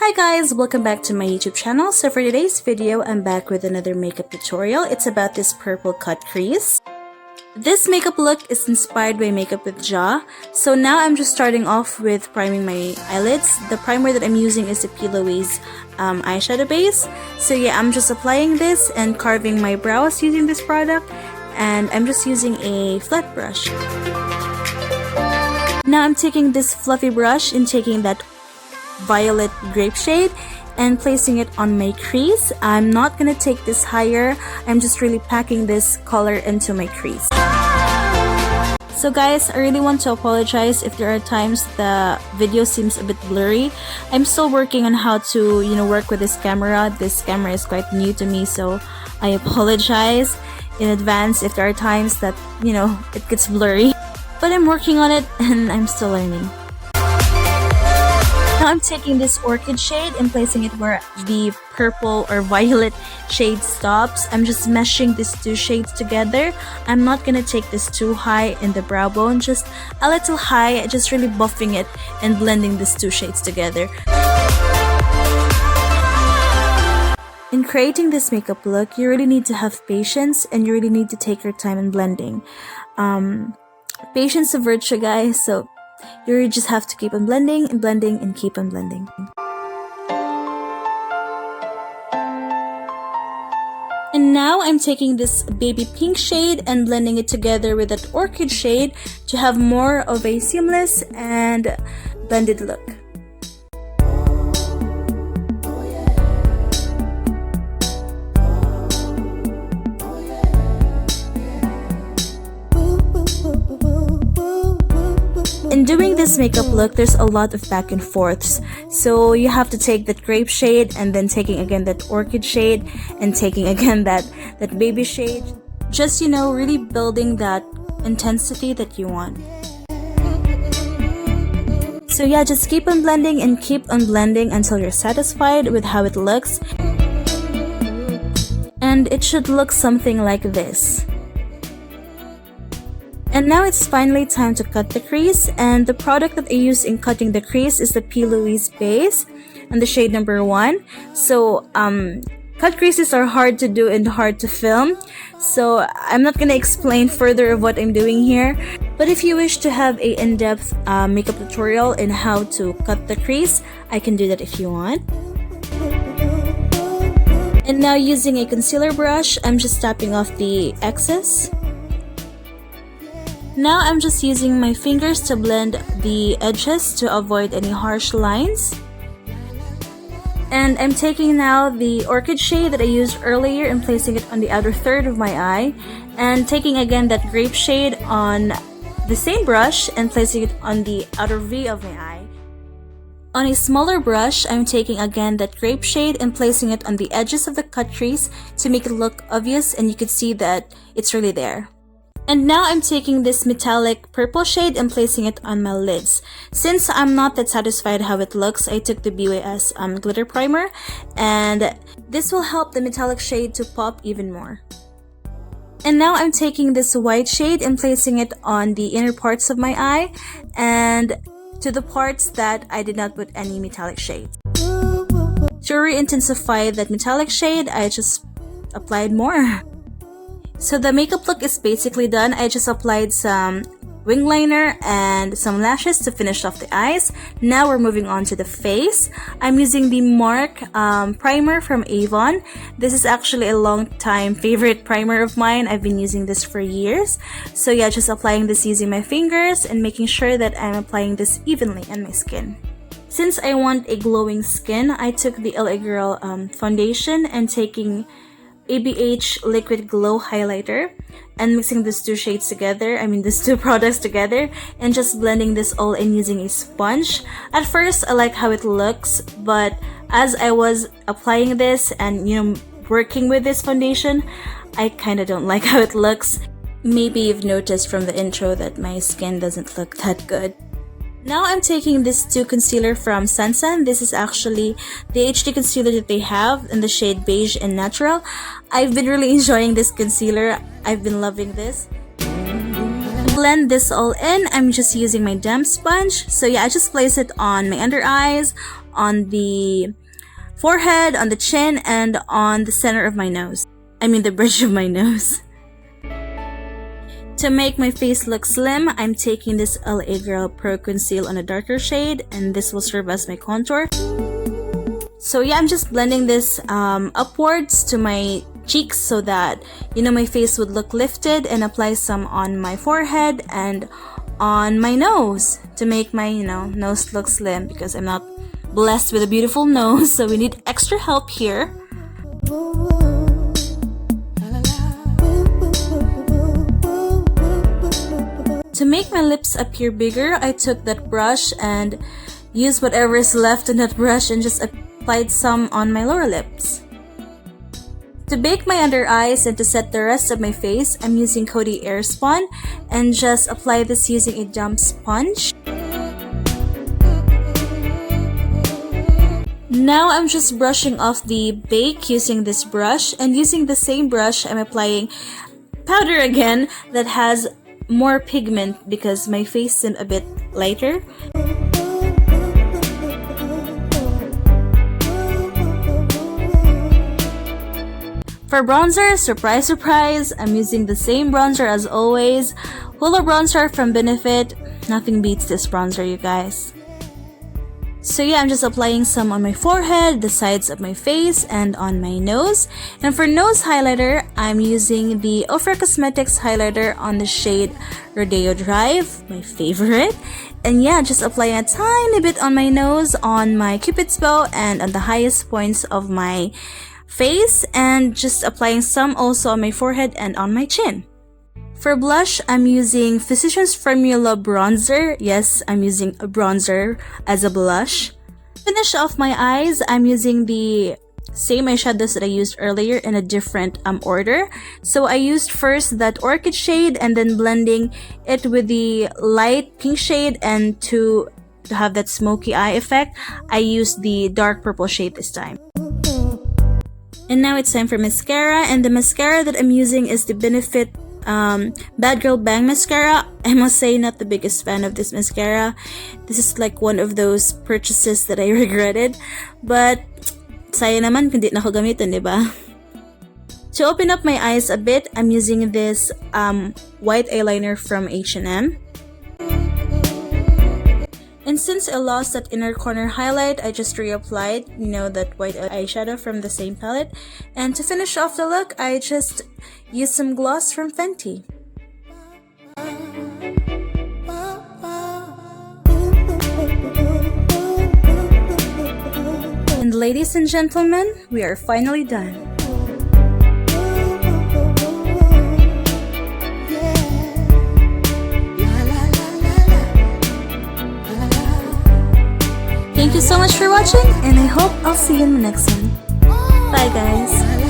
Hi guys, welcome back to my YouTube channel. So for today's video, I'm back with another makeup tutorial. It's about this purple cut crease. This makeup look is inspired by Makeup with Ja. So now I'm just starting off with priming my eyelids. The primer that I'm using is the P.Louise eyeshadow base. So yeah, I'm just applying this and carving my brows using this product. And I'm just using a flat brush. Now I'm taking this fluffy brush and taking that violet grape shade and placing it on my crease. I'm not gonna take this higher. I'm just really packing this color into my crease. So guys, I really want to apologize if there are times the video seems a bit blurry. I'm still working on how to, work with this camera. This camera is quite new to me, so I apologize in advance if there are times that, it gets blurry. But I'm working on it and I'm still learning. Now I'm taking this orchid shade and placing it where the purple or violet shade stops. I'm just meshing these two shades together. I'm not gonna take this too high in the brow bone, just a little high, just really buffing it and blending these two shades together. In creating this makeup look, you really need to have patience and you really need to take your time in blending. Patience is a virtue, guys, so you just have to keep on blending and blending and keep on blending. And now I'm taking this baby pink shade and blending it together with that orchid shade to have more of a seamless and blended look. In doing this makeup look, there's a lot of back and forths. So you have to take that grape shade and then taking again that orchid shade and taking again that baby shade. Just, really building that intensity that you want. So yeah, just keep on blending and keep on blending until you're satisfied with how it looks. And it should look something like this. And now it's finally time to cut the crease, and the product that I use in cutting the crease is the P.Louise Base and the shade number 1. So cut creases are hard to do and hard to film, so I'm not gonna explain further of what I'm doing here. But if you wish to have a in-depth makeup tutorial in how to cut the crease, I can do that if you want. And now using a concealer brush, I'm just tapping off the excess. Now I'm just using my fingers to blend the edges to avoid any harsh lines. And I'm taking now the orchid shade that I used earlier and placing it on the outer third of my eye. And taking again that grape shade on the same brush and placing it on the outer V of my eye. On a smaller brush, I'm taking again that grape shade and placing it on the edges of the cut crease to make it look obvious and you could see that it's really there. And now I'm taking this metallic purple shade and placing it on my lids. Since I'm not that satisfied how it looks, I took the BYS glitter primer, and this will help the metallic shade to pop even more. And now I'm taking this white shade and placing it on the inner parts of my eye and to the parts that I did not put any metallic shade. To re-intensify that metallic shade, I just applied more. So the makeup look is basically done. I just applied some wing liner and some lashes to finish off the eyes. Now we're moving on to the face. I'm using the Mark primer from Avon. This is actually a long time favorite primer of mine. I've been using this for years. So yeah, just applying this using my fingers and making sure that I'm applying this evenly on my skin. Since I want a glowing skin, I took the LA Girl foundation and taking ABH Liquid Glow Highlighter and mixing these two shades together, these two products together, and just blending this all in using a sponge. At first, I like how it looks, but as I was applying this and, working with this foundation, I kind of don't like how it looks. Maybe you've noticed from the intro that my skin doesn't look that good. Now I'm taking this 2 concealer from SanSan. This is actually the HD concealer that they have in the shade Beige Natural. I've been really enjoying this concealer. I've been loving this. blend this all in, I'm just using my damp sponge. So yeah, I just place it on my under eyes, on the forehead, on the chin, and on the center of my nose. I mean the bridge of my nose. To make my face look slim, I'm taking this LA Girl Pro Conceal on a darker shade, and this will serve as my contour. So yeah, I'm just blending this upwards to my cheeks so that, you know, my face would look lifted, and apply some on my forehead and on my nose to make my, you know, nose look slim, because I'm not blessed with a beautiful nose, so we need extra help here. To make my lips appear bigger, I took that brush and used whatever is left in that brush and just applied some on my lower lips. To bake my under eyes and to set the rest of my face, I'm using Coty Airspun and just apply this using a damp sponge. Now I'm just brushing off the bake using this brush, and using the same brush I'm applying powder again that has more pigment because my face seemed a bit lighter. For bronzer, surprise surprise, I'm using the same bronzer as always, Hola bronzer from Benefit. Nothing beats this bronzer, you guys. So yeah, I'm just applying some on my forehead, the sides of my face, and on my nose. And for nose highlighter, I'm using the Ofra Cosmetics highlighter on the shade Rodeo Drive, my favorite. And yeah, just applying a tiny bit on my nose, on my cupid's bow, and on the highest points of my face, and just applying some also on my forehead and on my chin. For blush, I'm using Physicians Formula bronzer. Yes, I'm using a bronzer as a blush. To finish off my eyes, I'm using the same eyeshadows that I used earlier in a different order. So I used first that orchid shade, and then blending it with the light pink shade, and to have that smoky eye effect, I used the dark purple shade this time. And now it's time for mascara, and the mascara that I'm using is the Benefit Bad Girl Bang Mascara. I must say, not the biggest fan of this mascara. This is like one of those purchases that I regretted. But, sayang naman kung di na ko gamitin, diba? To open up my eyes a bit, I'm using this white eyeliner from H&M. And since I lost that inner corner highlight, I just reapplied, you know, that white eyeshadow from the same palette. And to finish off the look, I just used some gloss from Fenty. And ladies and gentlemen, we are finally done. Thank you so much for watching, and I hope I'll see you in the next one. Bye guys!